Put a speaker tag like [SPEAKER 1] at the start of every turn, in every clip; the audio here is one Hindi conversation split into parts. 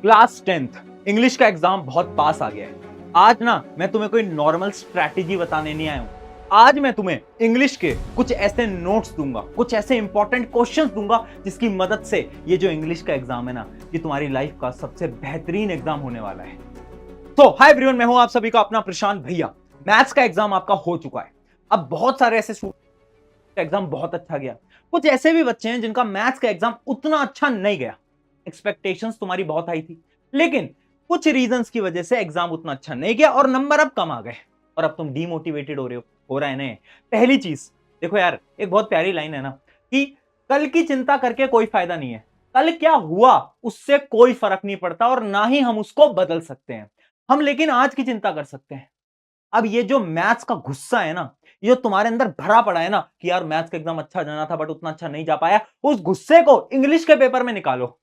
[SPEAKER 1] क्लास 10th इंग्लिश का एग्जाम बहुत पास आ गया है। आज ना मैं तुम्हें कोई नॉर्मल स्ट्रैटेजी बताने नहीं आया हूं। आज मैं तुम्हें इंग्लिश के कुछ ऐसे नोट्स दूंगा, कुछ ऐसे इंपॉर्टेंट क्वेश्चंस दूंगा जिसकी मदद से ये जो इंग्लिश का एग्जाम है ना, ये तुम्हारी लाइफ का सबसे बेहतरीन एग्जाम होने वाला है। तो हाय एवरीवन, मैं हूं आप सभी का अपना प्रशांत भैया। मैथ्स का एग्जाम आपका हो चुका है। अब बहुत सारे ऐसे स्टूडेंट का एग्जाम बहुत अच्छा गया, कुछ ऐसे भी बच्चे हैं जिनका मैथ्स का एग्जाम उतना अच्छा नहीं गया। एक्सपेक्टेशंस तुम्हारी बहुत हाई थी, लेकिन कुछ रीजंस की वजह से एग्जाम उतना अच्छा नहीं गया और नंबर अब कम आ गए और अब तुम डीमोटिवेटेड हो रहा है ना। पहली चीज देखो यार, एक बहुत प्यारी लाइन है ना कि कल की चिंता करके कोई फायदा नहीं है। कल क्या हुआ उससे कोई फर्क नहीं पड़ता और ना ही हम उसको बदल सकते हैं। हम लेकिन आज की चिंता कर सकते हैं। अब ये जो मैथ्स का गुस्सा है ना, ये जो तुम्हारे अंदर भरा पड़ा है ना कि यार मैथ्स का एग्जाम अच्छा जाना था बट उतना अच्छा नहीं जा पाया, उस गुस्से को इंग्लिश के पेपर में निकालो।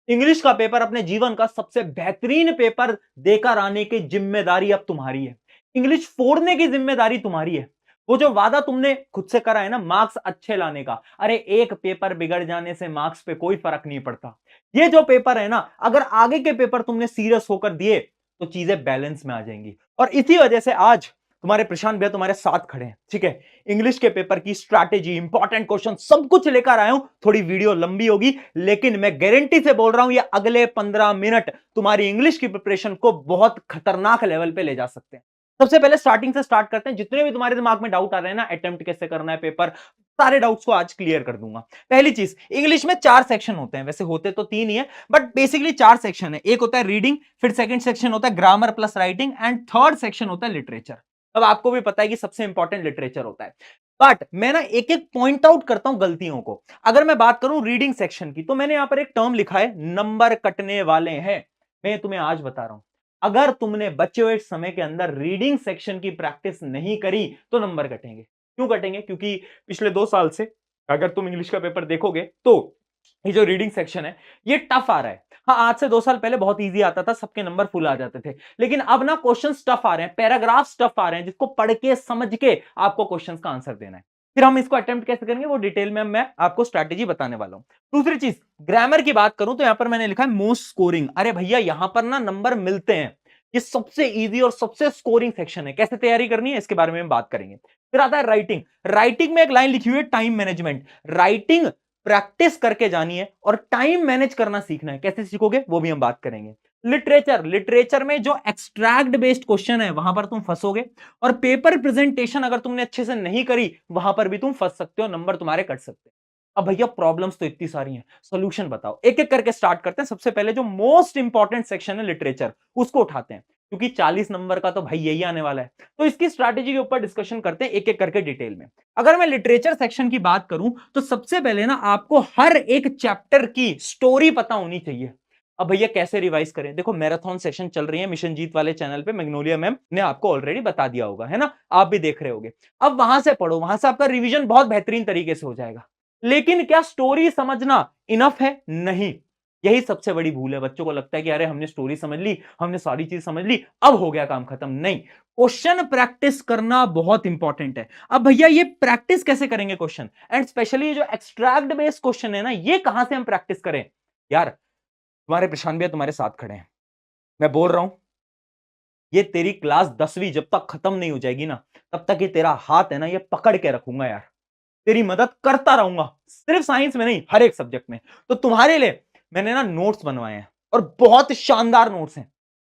[SPEAKER 1] इंग्लिश का पेपर अपने जीवन का सबसे बेहतरीन पेपर देकर आने की जिम्मेदारी अब तुम्हारी है। इंग्लिश फोड़ने की जिम्मेदारी तुम्हारी है। वो जो वादा तुमने खुद से करा है ना, मार्क्स अच्छे लाने का, अरे एक पेपर बिगड़ जाने से मार्क्स पे कोई फर्क नहीं पड़ता। ये जो पेपर है ना, अगर आगे के पेपर तुमने सीरियस होकर दिए तो चीजें बैलेंस में आ जाएंगी। और इसी वजह से आज तुम्हारे प्रशांत भैया तुम्हारे साथ खड़े हैं, ठीक है। इंग्लिश के पेपर की स्ट्रैटेजी, इंपॉर्टेंट क्वेश्चन सब कुछ लेकर आया हूं। थोड़ी वीडियो लंबी होगी, लेकिन मैं गारंटी से बोल रहा हूं ये अगले 15 मिनट तुम्हारी इंग्लिश की प्रिपरेशन को बहुत खतरनाक लेवल पे ले जा सकते हैं। सबसे पहले स्टार्टिंग से स्टार्ट करते हैं। जितने भी तुम्हारे दिमाग में डाउट आ रहे हैं ना, अटेम्प्ट कैसे करना है पेपर, सारे डाउट्स को आज क्लियर कर दूंगा। पहली चीज, इंग्लिश में 4 सेक्शन होते हैं, वैसे होते तो 3 ही है बट बेसिकली 4 सेक्शन है। एक होता है रीडिंग, फिर सेकंड सेक्शन होता है grammar plus writing and third section होता है लिटरेचर। अब आपको भी पता है कि सबसे इंपॉर्टेंट लिटरेचर होता है, बट मैं ना एक एक पॉइंट आउट करता हूं गलतियों को। अगर मैं बात करूं रीडिंग सेक्शन की, तो मैंने यहां पर एक टर्म लिखा है, नंबर कटने वाले हैं। मैं तुम्हें आज बता रहा हूं, अगर तुमने बचे हुए समय के अंदर रीडिंग सेक्शन की प्रैक्टिस नहीं करी तो नंबर कटेंगे। क्यों कटेंगे? क्योंकि पिछले 2 साल से अगर तुम इंग्लिश का पेपर देखोगे तो ये जो रीडिंग सेक्शन है ये टफ आ रहा है। हाँ, आज से 2 साल पहले बहुत इजी आता था, सबके नंबर फुल आ जाते थे, लेकिन अब ना क्वेश्चन टफ आ रहे हैं, पैराग्राफ टफ आ रहे हैं, जिसको पढ़ के समझ के आपको क्वेश्चंस का आंसर देना है। फिर हम इसको अटेम्प्ट कैसे करेंगे वो डिटेल में मैं आपको स्ट्रैटेजी बताने वाला हूं। दूसरी चीज, ग्रामर की बात करूं तो यहां पर मैंने लिखा है मोस्ट स्कोरिंग। अरे भैया, यहां पर ना नंबर मिलते हैं। ये सबसे इजी और सबसे स्कोरिंग सेक्शन है। कैसे तैयारी करनी है इसके बारे में हम बात करेंगे। फिर आता है राइटिंग। राइटिंग में एक लाइन लिखी हुई है, टाइम मैनेजमेंट। राइटिंग प्रैक्टिस करके जानी है और टाइम मैनेज करना सीखना है। कैसे सीखोगे वो भी हम बात करेंगे। लिटरेचर, लिटरेचर में जो एक्सट्रैक्ट बेस्ड क्वेश्चन है वहां पर तुम फंसोगे, और पेपर प्रेजेंटेशन अगर तुमने अच्छे से नहीं करी वहां पर भी तुम फंस सकते हो, नंबर तुम्हारे कट सकते हैं। अब भैया प्रॉब्लम्स तो इतनी सारी हैं, सॉल्यूशन बताओ। एक एक करके स्टार्ट करते हैं। सबसे पहले जो मोस्ट इंपॉर्टेंट सेक्शन है लिटरेचर, उसको उठाते हैं, क्योंकि 40 नंबर का तो भाई यही आने वाला है। तो इसकी स्ट्रैटेजी के ऊपर डिस्कशन करते हैं एक एक करके डिटेल में। अगर मैं लिटरेचर सेक्शन की बात करूं तो सबसे पहले ना आपको हर एक चैप्टर की स्टोरी पता होनी चाहिए। अब भैया कैसे रिवाइज करें? देखो, मैराथन सेशन चल रही है मिशन जीत वाले चैनल पे, मैग्नोलिया मैम ने आपको ऑलरेडी बता दिया होगा, है ना, आप भी देख रहे होगे। अब वहां से पढ़ो, वहां से आपका रिवीजन बहुत बेहतरीन तरीके से हो जाएगा। लेकिन क्या स्टोरी समझना इनफ है? नहीं। यही सबसे बड़ी भूल है। बच्चों को लगता है कि अरे हमने स्टोरी समझ ली, हमने सारी चीज समझ ली, अब हो गया काम खत्म। नहीं, क्वेश्चन प्रैक्टिस करना बहुत इंपॉर्टेंट है। अब भैया ये प्रैक्टिस कैसे करेंगे क्वेश्चन, एंड स्पेशली ये जो एक्सट्रैक्ट बेस्ड क्वेश्चन है ना, ये कहां से हम प्रैक्टिस करें? यार, तुम्हारे प्रशांत भैया तुम्हारे साथ खड़े हैं, मैं बोल रहा हूं, ये तेरी क्लास 10वीं जब तक खत्म नहीं हो जाएगी ना, तब तक ये तेरा हाथ है ना, ये पकड़ के रखूंगा यार। तेरी मदद करता रहूंगा, सिर्फ साइंस में नहीं, हर एक सब्जेक्ट में। तो तुम्हारे लिए मैंने ना नोट्स बनवाए हैं, और बहुत शानदार नोट्स हैं।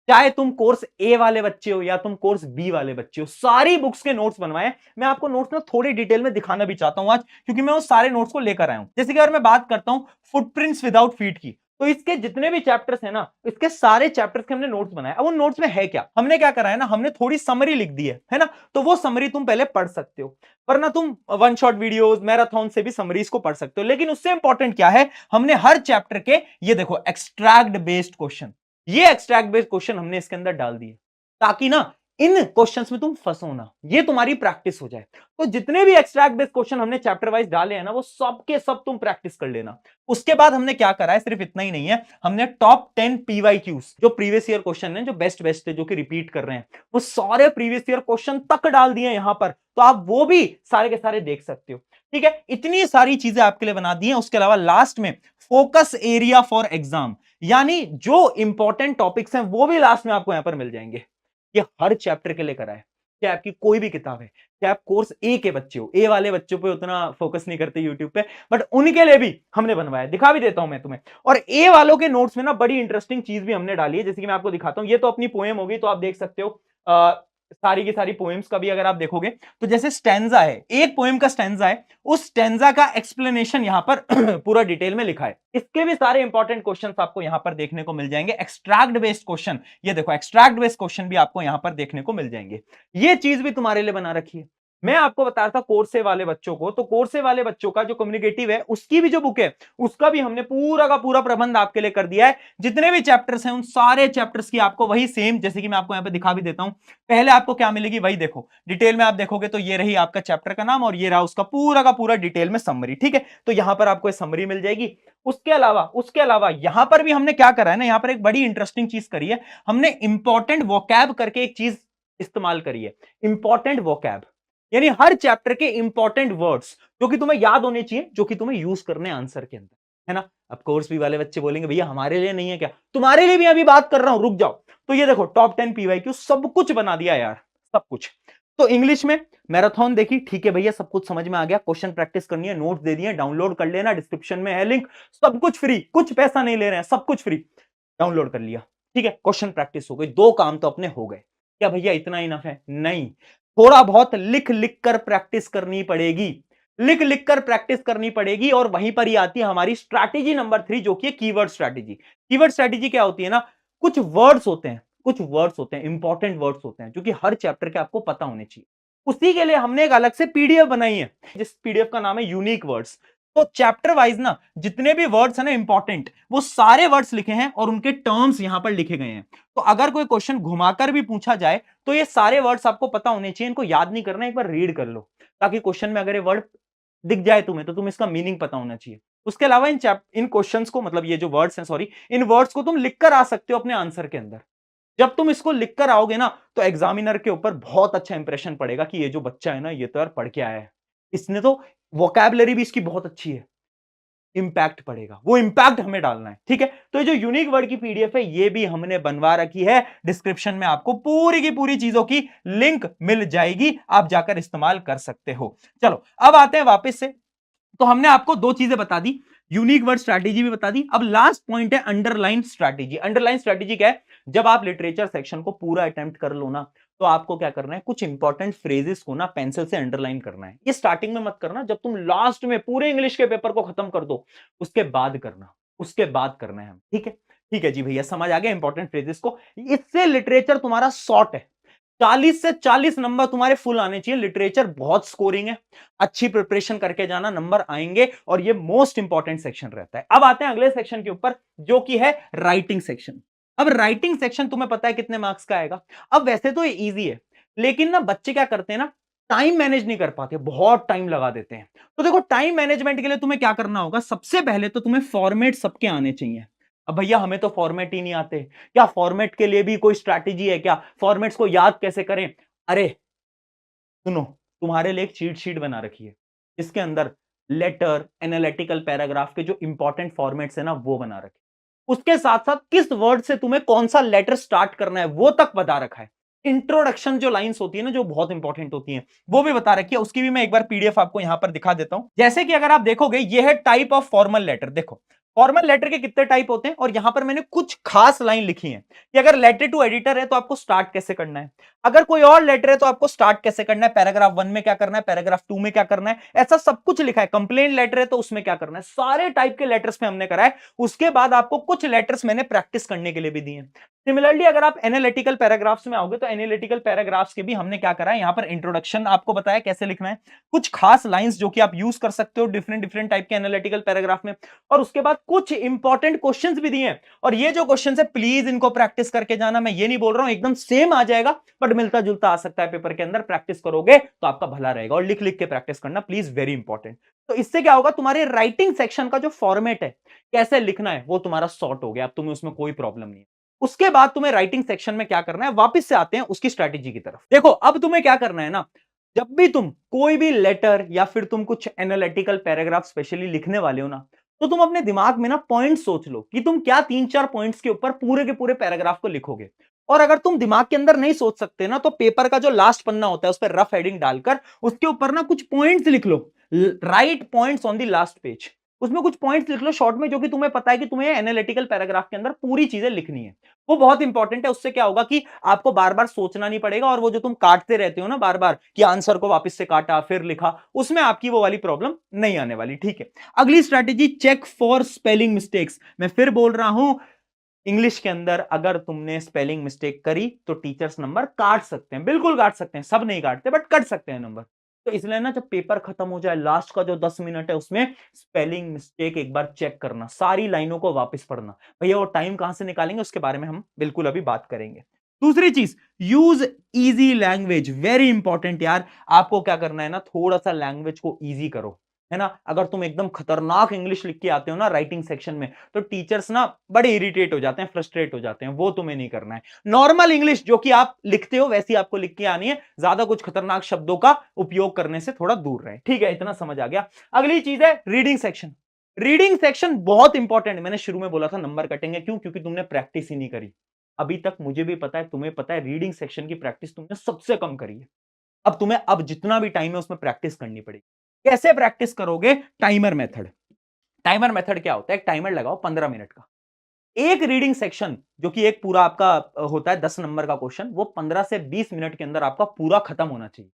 [SPEAKER 1] चाहे तुम कोर्स ए वाले बच्चे हो या तुम कोर्स बी वाले बच्चे हो, सारी बुक्स के नोट्स बनवाए। मैं आपको नोट्स ना थोड़ी डिटेल में दिखाना भी चाहता हूं आज, क्योंकि मैं उस सारे नोट्स को लेकर आया हूं। जैसे कि अगर मैं बात करता हूं फुटप्रिंट्स विदाउट फीट की, तो इसके जितने भी चैप्टर्स हैं ना, इसके सारे चैप्टर्स के हमने नोट्स बनाए। अब उन नोट्स में है क्या, हमने क्या करा है ना, हमने थोड़ी समरी लिख दी है ना, तो वो समरी तुम पहले पढ़ सकते हो, वरना तुम वन शॉट वीडियोस, मैराथन से भी समरीज को पढ़ सकते हो। लेकिन उससे इंपॉर्टेंट क्या है, हमने हर चैप्टर के, ये देखो, एक्सट्रैक्ट बेस्ड क्वेश्चन, ये एक्सट्रैक्ट बेस्ड क्वेश्चन हमने इसके अंदर डाल दिए, ताकि ना इन क्वेश्चंस में तुम फंसो ना, ये तुम्हारी प्रैक्टिस हो जाए। तो जितने भी एक्सट्रैक्ट बेस्ड क्वेश्चन हमने चैप्टर वाइज डाले हैं ना, वो सब के सब तुम प्रैक्टिस कर लेना। उसके बाद हमने क्या करा है, सिर्फ इतना ही नहीं है, हमने टॉप 10 पीवाईक्यूज, जो प्रीवियस ईयर क्वेश्चन है, जो बेस्ट बेस्ट थे, जो कि रिपीट कर रहे हैं, वो सारे प्रीवियस ईयर क्वेश्चन तक डाल दिए यहां पर। तो आप वो भी सारे के सारे देख सकते हो। ठीक है, इतनी सारी चीजें आपके लिए बना दी हैं। उसके अलावा लास्ट में फोकस एरिया फॉर एग्जाम, यानी जो इंपॉर्टेंट टॉपिक्स हैं वो भी लास्ट में आपको यहां पर मिल जाएंगे। ये हर चैप्टर के लिए करा है, चाहे आपकी कोई भी किताब है, चाहे आप कोर्स ए के बच्चे हो, ए वाले बच्चों पे उतना फोकस नहीं करते यूट्यूब पे, बट उनके लिए भी हमने बनवाया, दिखा भी देता हूं मैं तुम्हें। और ए वालों के नोट्स में ना बड़ी इंटरेस्टिंग चीज भी हमने डाली है, जैसे कि मैं आपको दिखाता हूं। ये तो अपनी पोएम होगी, तो आप देख सकते हो सारी की सारी पोएम्स का भी अगर आप देखोगे तो जैसे स्टैंजा है, एक पोएम का स्टैंजा है, उस स्टैंजा का एक्सप्लेनेशन यहां पर पूरा डिटेल में लिखा है। इसके भी सारे इंपॉर्टेंट क्वेश्चंस आपको यहां पर देखने को मिल जाएंगे, एक्सट्रैक्ट बेस्ड क्वेश्चन। ये देखो एक्सट्रैक्ट बेस्ड क्वेश्चन भी आपको यहां पर देखने को मिल जाएंगे। ये चीज भी तुम्हारे लिए बना रखी है। मैं आपको बता रहा था कोर्से वाले बच्चों को, तो कोर्से वाले बच्चों का जो कम्युनिकेटिव है उसकी भी जो बुक है उसका भी हमने पूरा का पूरा प्रबंध आपके लिए कर दिया है। जितने भी चैप्टर्स हैं उन सारे चैप्टर्स की आपको वही सेम, जैसे कि मैं आपको यहां पे दिखा भी देता हूं, पहले आपको क्या मिलेगी वही देखो, डिटेल में आप देखोगे तो ये रही आपका चैप्टर का नाम और ये रहा उसका पूरा का पूरा डिटेल में समरी। ठीक है, तो यहां पर आपको समरी मिल जाएगी। उसके अलावा यहां पर भी हमने क्या करा है ना, यहां पर एक बड़ी इंटरेस्टिंग चीज करी है, हमने इंपॉर्टेंट वोकैब करके एक चीज इस्तेमाल करी है। इंपॉर्टेंट वोकैब यानी हर चैप्टर के इंपॉर्टेंट वर्ड्स जो कि तुम्हें याद होने चाहिए, जो कि तुम्हें यूज करने आंसर के अंदर, है ना। अब कोर्स भी वाले बच्चे बोलेंगे भैया हमारे लिए नहीं है क्या, तुम्हारे लिए भी अभी बात कर रहा हूं, रुक जाओ। तो ये देखो टॉप 10 पीवाईक्यू सब कुछ बना दिया यार, सब कुछ। तो इंग्लिश में मैराथन देखी, ठीक है भैया सब कुछ समझ में आ गया, क्वेश्चन प्रैक्टिस करनी है, नोट्स दे दिए, डाउनलोड कर लेना, डिस्क्रिप्शन में है लिंक, सब कुछ फ्री, कुछ पैसा नहीं ले रहे हैं, सब कुछ फ्री, डाउनलोड कर लिया। ठीक है, क्वेश्चन प्रैक्टिस हो गई, दो काम तो अपने हो गए। क्या भैया इतना इनफ है? नहीं, थोड़ा बहुत लिख लिख कर प्रैक्टिस करनी पड़ेगी, लिख लिख कर प्रैक्टिस करनी पड़ेगी। और वहीं पर ही आती है हमारी स्ट्रैटेजी नंबर 3, जो कि है कीवर्ड स्ट्रैटेजी। कीवर्ड स्ट्रैटेजी क्या होती है ना, कुछ वर्ड्स होते हैं, कुछ वर्ड्स होते हैं, इंपॉर्टेंट वर्ड्स होते हैं, जो कि हर चैप्टर के आपको पता होने चाहिए। उसी के लिए हमने एक अलग से पीडीएफ बनाई है, जिस पीडीएफ का नाम है यूनिक वर्ड्स। तो चैप्टर वाइज ना जितने भी वर्ड्स है ना इंपॉर्टेंट, वो सारे वर्ड्स लिखे हैं और उनके टर्म्स यहां पर लिखे गए हैं। तो अगर कोई क्वेश्चन घुमाकर भी पूछा जाए तो ये सारे वर्ड्स आपको पता होने चाहिए, इनको याद नहीं करना, एक बार रीड कर लो, ताकि क्वेश्चन में अगर ये वर्ड दिख जाए तुम्हें तो तुम्हें इसका मीनिंग पता होना चाहिए। उसके अलावा इन क्वेश्चंस को, मतलब ये जो वर्ड्स हैं, सॉरी, इन वर्ड्स को तुम लिख कर आ सकते हो अपने आंसर के अंदर। जब तुम इसको लिख कर आओगे ना तो एग्जामिनर के ऊपर बहुत अच्छा इंप्रेशन पड़ेगा कि ये जो बच्चा है ना ये तो यार पढ़ के आया है, इसने तो वोकैबुलरी भी इसकी बहुत अच्छी है। इंपैक्ट पड़ेगा, वो इंपैक्ट हमें डालना है। ठीक है, तो ये जो यूनिक वर्ड की पीडीएफ है ये भी हमने बनवा रखी है, डिस्क्रिप्शन में आपको पूरी की पूरी चीजों की लिंक मिल जाएगी, आप जाकर इस्तेमाल कर सकते हो। चलो अब आते हैं वापस से। तो हमने आपको दो चीजें बता दी, यूनिक वर्ड स्ट्रैटेजी भी बता दी। अब लास्ट पॉइंट है अंडरलाइन स्ट्रैटेजी। अंडरलाइन स्ट्रैटेजी क्या है? जब आप लिटरेचर सेक्शन को पूरा अटेम्प्ट कर लो ना, तो आपको क्या करना है, कुछ इंपॉर्टेंट फ्रेजेस को ना पेंसिल से अंडरलाइन करना है। ये स्टार्टिंग में मत करना, जब तुम लास्ट में पूरे इंग्लिश के पेपर को खत्म कर दो उसके बाद करना, उसके बाद करना है। ठीक है, ठीक है जी भैया, समझ आ गया इंपॉर्टेंट फ्रेजेस को। इससे लिटरेचर तुम्हारा शॉर्ट है, 40 से 40 नंबर तुम्हारे फुल आने चाहिए। लिटरेचर बहुत स्कोरिंग है, अच्छी प्रिपरेशन करके जाना, नंबर आएंगे, और ये मोस्ट इंपॉर्टेंट सेक्शन रहता है। अब आते हैं अगले सेक्शन के ऊपर, जो कि है राइटिंग सेक्शन। अब राइटिंग सेक्शन तुम्हें पता है कितने मार्क्स का आएगा? अब वैसे तो ये इजी है, लेकिन ना बच्चे क्या करते हैं ना, टाइम मैनेज नहीं कर पाते, बहुत टाइम लगा देते हैं। तो देखो टाइम मैनेजमेंट के लिए तुम्हें क्या करना होगा, सबसे पहले तो तुम्हें फॉर्मेट सबके आने चाहिए। अब भैया हमें तो फॉर्मेट ही नहीं आते, क्या फॉर्मेट के लिए भी कोई स्ट्रैटेजी है क्या? फॉर्मेट्स को याद कैसे करें? अरे सुनो, तुम्हारे लिए एक चीट शीट बना रखी है, इसके अंदर लेटर, एनालिटिकल पैराग्राफ के जो इंपॉर्टेंट फॉर्मेट्स है ना वो बना रखे। उसके साथ साथ किस वर्ड से तुम्हें कौन सा लेटर स्टार्ट करना है वो तक बता रखा है। इंट्रोडक्शन जो लाइंस होती है ना, जो बहुत इंपॉर्टेंट होती हैं, वो भी बता रखी है। उसकी भी मैं एक बार पीडीएफ आपको यहां पर दिखा देता हूं। जैसे कि अगर आप देखोगे ये है टाइप ऑफ फॉर्मल लेटर। देखो फॉर्मल लेटर के कितने टाइप होते हैं, और यहां पर मैंने कुछ खास लाइन लिखी है कि अगर लेटर टू एडिटर है तो आपको स्टार्ट कैसे करना है, अगर कोई और लेटर है तो आपको स्टार्ट कैसे करना है, पैराग्राफ 1 में क्या करना है, पैराग्राफ 2 में क्या करना है, ऐसा सब कुछ लिखा है। कंप्लेंट लेटर है तो उसमें क्या करना है, सारे टाइप के लेटर्स में हमने करा है। उसके बाद आपको कुछ लेटर्स मैंने प्रैक्टिस करने के लिए भी दिए। सिमिलरली अगर आप एनालिटिकल पैराग्राफ्स में आओगे तो एनालिटिकल पैराग्राफ्स के भी हमने क्या करा है, यहां पर इंट्रोडक्शन आपको बताया कैसे लिखना है, कुछ खास लाइंस जो कि आप यूज कर सकते हो डिफरेंट डिफरेंट टाइप के एनालिटिकल पैराग्राफ में, और उसके बाद कुछ इंपॉर्टेंट क्वेश्चंस भी दिए हैं। और ये जो क्वेश्चंस है प्लीज इनको प्रैक्टिस करके जाना, मैं ये नहीं बोल रहा हूं एकदम सेम आ जाएगा, बट मिलता जुलता आ सकता है पेपर के अंदर। प्रैक्टिस करोगे तो आपका भला रहेगा, और लिख लिख के प्रैक्टिस करना प्लीज, वेरी इंपॉर्टेंट। तो इससे क्या होगा, तुम्हारे राइटिंग सेक्शन का जो फॉर्मेट है, कैसे लिखना है, वो तुम्हारा सॉर्ट हो गया, अब तुम्हें उसमें कोई प्रॉब्लम नहीं है। उसके बाद तुम्हें राइटिंग सेक्शन में क्या करना है, वापस से आते हैं उसकी स्ट्रैटेजी की तरफ। देखो अब तुम्हें क्या करना है ना, जब भी तुम कोई भी लेटर या फिर तुम कुछ एनालिटिकल पैराग्राफ स्पेशली लिखने वाले हो ना, तो तुम अपने दिमाग में ना पॉइंट सोच लो कि तुम क्या 3-4 पॉइंट्स के ऊपर पूरे के पूरे पैराग्राफ को लिखोगे। और अगर तुम दिमाग के अंदर नहीं सोच सकते ना, तो पेपर का जो लास्ट पन्ना होता है उस पर रफ हेडिंग डालकर उसके ऊपर ना कुछ पॉइंट्स लिख लो। Write points on the last page. उसमें कुछ पॉइंट्स लिख लो शॉर्ट में, जो कि तुम्हें पता है कि तुम्हें एनालिटिकल पैराग्राफ के अंदर पूरी चीजें लिखनी है। वो बहुत इंपॉर्टेंट है। उससे क्या होगा कि आपको बार बार सोचना नहीं पड़ेगा, और वो जो तुम काटते रहते हो ना बार बार कि आंसर को वापस से काटा फिर लिखा, उसमें आपकी वो वाली प्रॉब्लम नहीं आने वाली। ठीक है, अगली strategy, check for spelling mistakes. मैं फिर बोल रहा हूं, इंग्लिश के अंदर अगर तुमने स्पेलिंग मिस्टेक करी तो टीचर्स नंबर काट सकते हैं, बिल्कुल काट सकते हैं, सब नहीं काटते बट कट सकते हैं नंबर। तो इसलिए ना जब पेपर खत्म हो जाए, लास्ट का जो 10 मिनट है उसमें स्पेलिंग मिस्टेक एक बार चेक करना, सारी लाइनों को वापस पढ़ना। भैया वो टाइम कहां से निकालेंगे उसके बारे में हम बिल्कुल अभी बात करेंगे। दूसरी चीज, use easy language, very important यार। आपको क्या करना है ना, थोड़ा सा लैंग्वेज को इजी करो, है ना। अगर तुम एकदम खतरनाक इंग्लिश लिख के आते हो ना राइटिंग सेक्शन में, तो टीचर्स ना बड़े इरिटेट हो जाते हैं, फ्रस्ट्रेट हो जाते हैं। वो तुम्हें नहीं करना है। नॉर्मल इंग्लिश जो कि आप लिखते हो वैसी आपको लिख के आनी है, ज्यादा कुछ खतरनाक शब्दों का उपयोग करने से थोड़ा दूर रहे। ठीक है, इतना समझ आ गया। अगली चीज है रीडिंग सेक्शन। रीडिंग सेक्शन बहुत इंपॉर्टेंट। मैंने शुरू में बोला था नंबर कटेंगे, क्यों? क्योंकि तुमने प्रैक्टिस ही नहीं करी अभी तक। मुझे भी पता है, तुम्हें पता है, रीडिंग सेक्शन की प्रैक्टिस तुमने सबसे कम करी है। अब तुम्हें अब जितना भी टाइम है उसमें प्रैक्टिस करनी पड़ेगी। कैसे प्रैक्टिस करोगे? Timer method. टाइमर मेथड क्या होता है? एक टाइमर लगाओ 15 मिनट का। एक रीडिंग सेक्शन जो कि एक पूरा आपका होता है 10 नंबर का क्वेश्चन, वो 15 से 20 मिनट के अंदर आपका पूरा खत्म होना चाहिए।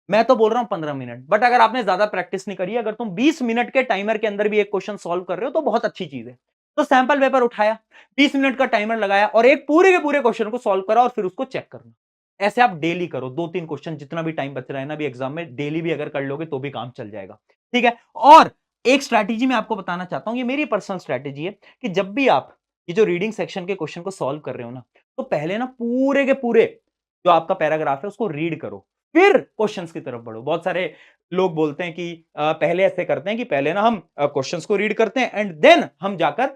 [SPEAKER 1] मैं तो बोल रहा हूं 15 मिनट, बट अगर आपने ज्यादा प्रैक्टिस नहीं करी, अगर तुम 20 मिनट के टाइमर के अंदर भी एक क्वेश्चन सॉल्व कर रहे हो तो बहुत अच्छी चीज है। तो सैंपल पेपर उठाया, 20 मिनट का टाइमर लगाया और एक पूरे के पूरे क्वेश्चन को सॉल्व करा और फिर उसको चेक करना। ऐसे आप डेली करो, 2-3 क्वेश्चन, जितना भी टाइम बच रहा है ना अभी एग्जाम में, डेली भी अगर कर लोगे तो भी काम चल जाएगा। ठीक है। और एक स्ट्रैटेजी मैं आपको बताना चाहता हूं, ये मेरी पर्सनल स्ट्रैटेजी है कि जब भी आप ये जो रीडिंग सेक्शन के क्वेश्चन को सॉल्व कर रहे हो ना, तो पहले ना पूरे के पूरे जो आपका पैराग्राफ है उसको रीड करो, फिर क्वेश्चंस की तरफ बढ़ो। बहुत सारे लोग बोलते हैं कि पहले ऐसे करते हैं कि पहले ना हम क्वेश्चंस को रीड करते हैं एंड देन हम जाकर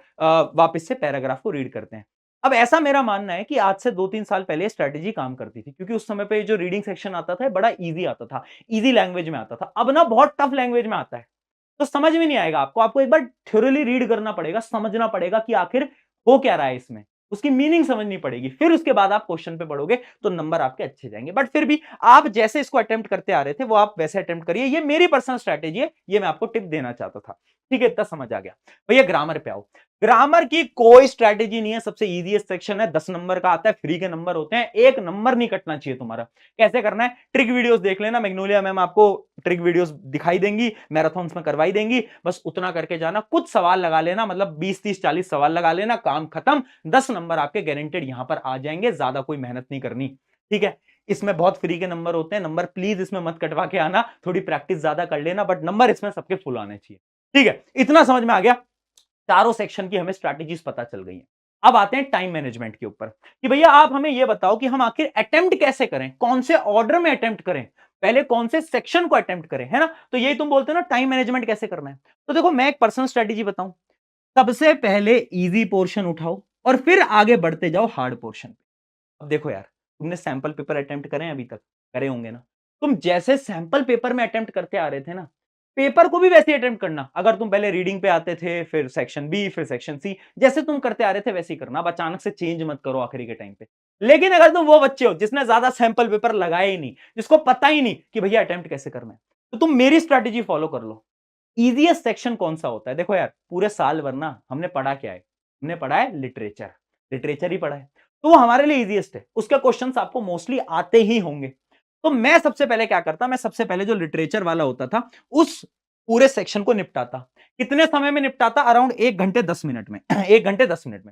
[SPEAKER 1] वापस से पैराग्राफ को रीड करते हैं। अब ऐसा मेरा मानना है कि आज से 2-3 साल पहले स्ट्रैटेजी काम करती थी, क्योंकि उस समय पे जो रीडिंग सेक्शन आता था बड़ा इजी आता था, इजी लैंग्वेज में आता था। अब ना बहुत टफ लैंग्वेज में आता है, तो समझ में नहीं आएगा आपको। आपको एक बार थ्योरली रीड करना पड़ेगा, समझना पड़ेगा कि आखिर हो क्या रहा है इसमें, उसकी मीनिंग समझनी पड़ेगी, फिर उसके बाद आप क्वेश्चन पे बढ़ोगे तो नंबर आपके अच्छे जाएंगे। बट फिर भी आप जैसे इसको अटेम्प्ट करते आ रहे थे वो आप वैसे अटेम्प्ट करिए। ये मेरी पर्सनल स्ट्रैटेजी है, ये मैं आपको टिप देना चाहता था। ठीक है, इतना समझ आ गया। भैया ग्रामर पे आओ। ग्रामर की कोई स्ट्रैटेजी नहीं है, सबसे इजीएस्ट सेक्शन है, 10 नंबर का आता है, फ्री के नंबर होते हैं, एक नंबर नहीं कटना चाहिए तुम्हारा। कैसे करना है? ट्रिक वीडियोस देख लेना, मैग्नोलिया मैम आपको ट्रिक वीडियोस दिखाई देंगी, मैराथन में करवाई देंगी, बस उतना करके जाना, कुछ सवाल लगा लेना, मतलब 20-30-40 सवाल लगा लेना, काम खत्म, 10 नंबर आपके गारंटेड यहां पर आ जाएंगे, ज्यादा कोई मेहनत नहीं करनी। ठीक है, इसमें बहुत फ्री के नंबर होते हैं, नंबर प्लीज इसमें मत कटवा के आना, थोड़ी प्रैक्टिस ज्यादा कर लेना, बट नंबर इसमें सबके फुल आने चाहिए। ठीक है, इतना समझ में आ गया। चारों सेक्शन की हमें स्ट्रैटेजीज पता चल गई हैं। अब आते हैं टाइम मैनेजमेंट के ऊपर कि भैया आप हमें यह बताओ कि हम आखिर अटेम्प्ट कैसे करें, कौन से ऑर्डर में अटेम्प्ट करें, पहले कौन से सेक्शन को अटेम्प्ट करें, है ना। तो यही तुम बोलते हो ना टाइम मैनेजमेंट कैसे करना है। तो देखो मैं एक पर्सनल स्ट्रैटेजी बताऊं, सबसे पहले इजी पोर्शन उठाओ और फिर आगे बढ़ते जाओ हार्ड पोर्शन पे। अब देखो यार, तुमने सैंपल पेपर अटेम्प्ट करे अभी तक? करे होंगे ना। तुम जैसे सैंपल पेपर में अटेम्प्ट करते आ रहे थे ना, पेपर को भी वैसे ही अटेम्प्ट करना। अगर तुम पहले रीडिंग पे आते थे, फिर सेक्शन बी, फिर सेक्शन सी, जैसे तुम करते आ रहे थे वैसे ही करना। अब अचानक से चेंज मत करो आखिरी के टाइम पे। लेकिन अगर तुम वो बच्चे हो जिसने ज्यादा सैंपल पेपर लगाए ही नहीं, जिसको पता ही नहीं कि भैया अटेम्प्ट कैसे करना है, तो तुम मेरी स्ट्रैटेजी फॉलो कर लो। इजीएस्ट सेक्शन कौन सा होता है? देखो यार, पूरे साल भर ना हमने पढ़ा क्या है? हमने पढ़ा है लिटरेचर, लिटरेचर ही पढ़ा है, तो वो हमारे लिए इजीएस्ट है, उसके क्वेश्चंस आपको मोस्टली आते ही होंगे। तो मैं सबसे पहले क्या करता, मैं सबसे पहले जो लिटरेचर वाला होता था उस पूरे सेक्शन को निपटाता। कितने समय में निपटाता? अराउंड 1 घंटे 10 मिनट में 1 घंटे 10 मिनट में।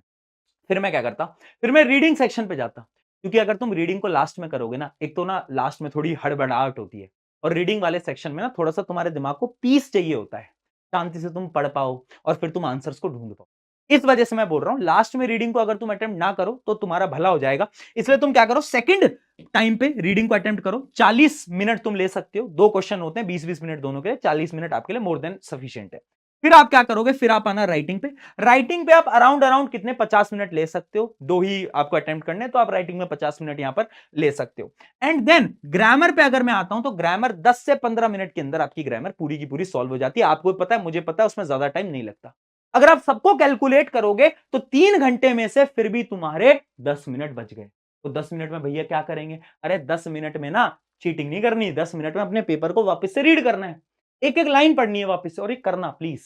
[SPEAKER 1] फिर मैं क्या करता, फिर मैं रीडिंग सेक्शन पे जाता, क्योंकि अगर तुम रीडिंग को लास्ट में करोगे ना, एक तो ना लास्ट में थोड़ी हड़बड़ाहट होती है, और रीडिंग वाले सेक्शन में ना थोड़ा सा तुम्हारे दिमाग को पीस चाहिए होता है, शांति से तुम पढ़ पाओ और फिर तुम आंसर्स को ढूंढ पाओ। इस वजह से मैं बोल रहा हूं लास्ट में रीडिंग को अगर तुम अटेम्प्ट ना करो तो तुम्हारा भला हो जाएगा। इसलिए तुम क्या करो, सेकंड टाइम पे रीडिंग को अटेम्प्ट करो। 40 मिनट तुम ले सकते हो, दो क्वेश्चन होते हैं, 20-20 मिनट दोनों के, 40 मिनट आपके लिए मोर देन सफिशिएंट है। फिर आप क्या करोगे, फिर आप आना राइटिंग पे। राइटिंग पे आप अराउंड अराउंड कितने 50 मिनट ले सकते हो, दो ही आपको अटेम्प्ट करने हैं, तो आप राइटिंग में 50 मिनट यहां पर ले सकते हो। एंड देन ग्रामर पे अगर मैं आता हूं तो ग्रामर 10 से 15 मिनट के अंदर आपकी ग्रामर पूरी की पूरी सॉल्व हो जाती है। आपको पता है, मुझे पता है, उसमें ज्यादा टाइम नहीं लगता। अगर आप सबको कैलकुलेट करोगे तो 3 घंटे में से फिर भी तुम्हारे 10 मिनट बच गए। तो 10 मिनट में भैया क्या करेंगे, अरे 10 मिनट में ना चीटिंग नहीं करनी, 10 मिनट में अपने पेपर को वापस से रीड करना है, एक एक लाइन पढ़नी है वापस से, और ये करना प्लीज,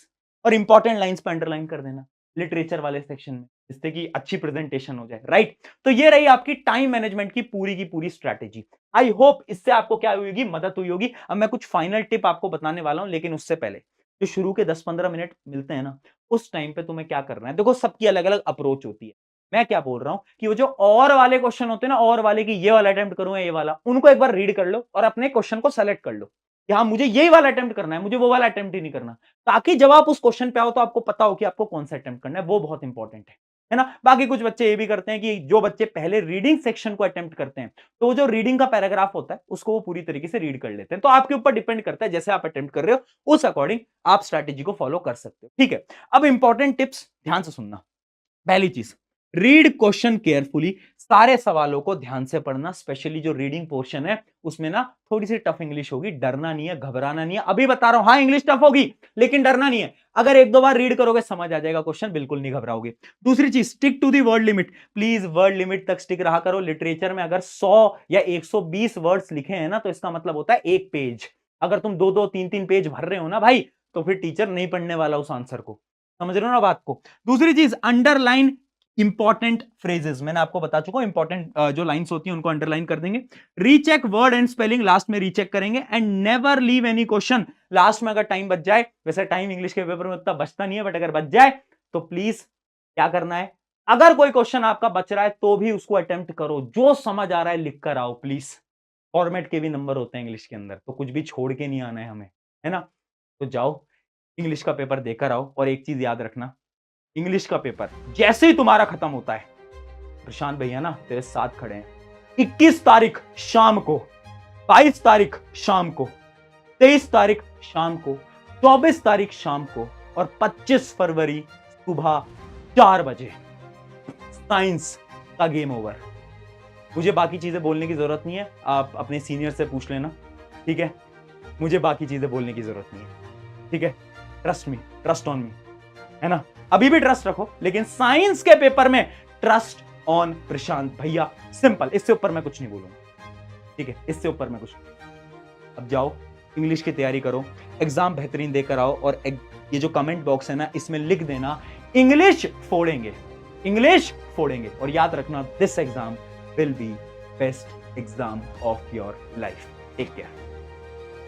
[SPEAKER 1] और इंपॉर्टेंट लाइंस पे अंडरलाइन कर देना लिटरेचर वाले सेक्शन में, जिससे कि अच्छी प्रेजेंटेशन हो जाए, राइट। तो ये रही आपकी टाइम मैनेजमेंट की पूरी स्ट्रैटेजी। आई होप इससे आपको क्या हुई, मदद हुई होगी। अब मैं कुछ फाइनल टिप आपको बताने वाला हूं, लेकिन उससे पहले जो शुरू के 10-15 मिनट मिलते हैं ना, उस टाइम पे तुम्हें क्या करना है, देखो सबकी अलग अलग अप्रोच होती है। मैं क्या बोल रहा हूं कि वो जो और वाले क्वेश्चन होते हैं ना, और वाले की ये वाला अटेम्प्ट करूंगा, ये वाला, उनको एक बार रीड कर लो और अपने क्वेश्चन को सेलेक्ट कर लो कि हाँ मुझे यही वाला अटेम्प्ट करना है, मुझे वो वाला अटेम्प्ट ही नहीं करना, ताकि जब आप उस क्वेश्चन पे आओ तो आपको पता हो कि आपको कौन सा अटेम्प्ट करना है। वो बहुत इंपॉर्टेंट है ना। बाकी कुछ बच्चे ये भी करते हैं कि जो बच्चे पहले रीडिंग सेक्शन को अटेम्प्ट करते हैं, तो जो रीडिंग का पैराग्राफ होता है उसको वो पूरी तरीके से रीड कर लेते हैं। तो आपके ऊपर डिपेंड करता है, जैसे आप अटेम्प्ट कर रहे हो उस अकॉर्डिंग आप स्ट्रैटेजी को फॉलो कर सकते हो, ठीक है। अब इंपॉर्टेंट टिप्स ध्यान से सुनना। पहली चीज, रीड क्वेश्चन केयरफुली, सारे सवालों को ध्यान से पढ़ना, स्पेशली जो रीडिंग पोर्शन है उसमें ना थोड़ी सी टफ इंग्लिश होगी, डरना नहीं है, घबराना नहीं है, अभी बता रहा हूं, हाँ इंग्लिश टफ होगी लेकिन डरना नहीं है। अगर एक दो बार रीड करोगे समझ आ जाएगा क्वेश्चन, बिल्कुल नहीं घबराओगे। दूसरी चीज, stick to the word limit, please word limit तक स्टिक रहा करो। लिटरेचर में अगर 100 या 120 वर्ड्स लिखे हैं ना, तो इसका मतलब होता है एक पेज। अगर तुम दो दो तीन तीन पेज भर रहे हो ना भाई, तो फिर टीचर नहीं पढ़ने वाला उस आंसर को, समझ रहे हो ना बात को। दूसरी चीज, अंडरलाइन इंपॉर्टेंट फ्रेजेस, मैंने आपको बता चुका हूं, इंपॉर्टेंट जो लाइंस होती हैं उनको अंडरलाइन कर देंगे। Recheck word and spelling, last में रीचेक करेंगे। And never leave any question, last में अगर टाइम बच जाए, वैसे टाइम इंग्लिश के पेपर में उतना बचता नहीं है, बट अगर बच जाए तो प्लीज क्या करना है, अगर कोई क्वेश्चन आपका बच रहा है तो भी उसको अटेम्प्ट करो, जो समझ आ रहा है लिख कर आओ प्लीज। फॉर्मेट के भी नंबर होते हैं इंग्लिश के अंदर, तो कुछ भी छोड़ के नहीं आना है हमें, है ना। तो जाओ इंग्लिश का पेपर देकर आओ, और एक चीज याद रखना, इंग्लिश का पेपर जैसे ही तुम्हारा खत्म होता है, प्रशांत भैया ना तेरे साथ खड़े हैं। 21 तारीख शाम को, 22 तारीख शाम को, 23 तारीख शाम को, 24 तारीख शाम को, और 25 फरवरी सुबह 4 बजे साइंस का गेम ओवर। मुझे बाकी चीजें बोलने की जरूरत नहीं है, आप अपने सीनियर से पूछ लेना, ठीक है। मुझे बाकी चीजें बोलने की जरूरत नहीं है, ठीक है। Trust me, trust on me, है ना। अभी भी ट्रस्ट रखो, लेकिन साइंस के पेपर में ट्रस्ट ऑन प्रशांत भैया, सिंपल, इससे ऊपर मैं कुछ नहीं बोलूंगा, ठीक है, इससे ऊपर मैं कुछ नहीं। अब जाओ इंग्लिश की तैयारी करो, एग्जाम बेहतरीन देकर आओ, और ये जो कमेंट बॉक्स है ना, इसमें लिख देना इंग्लिश फोड़ेंगे, इंग्लिश फोड़ेंगे। और याद रखना, this exam will be best exam of your life. Take care.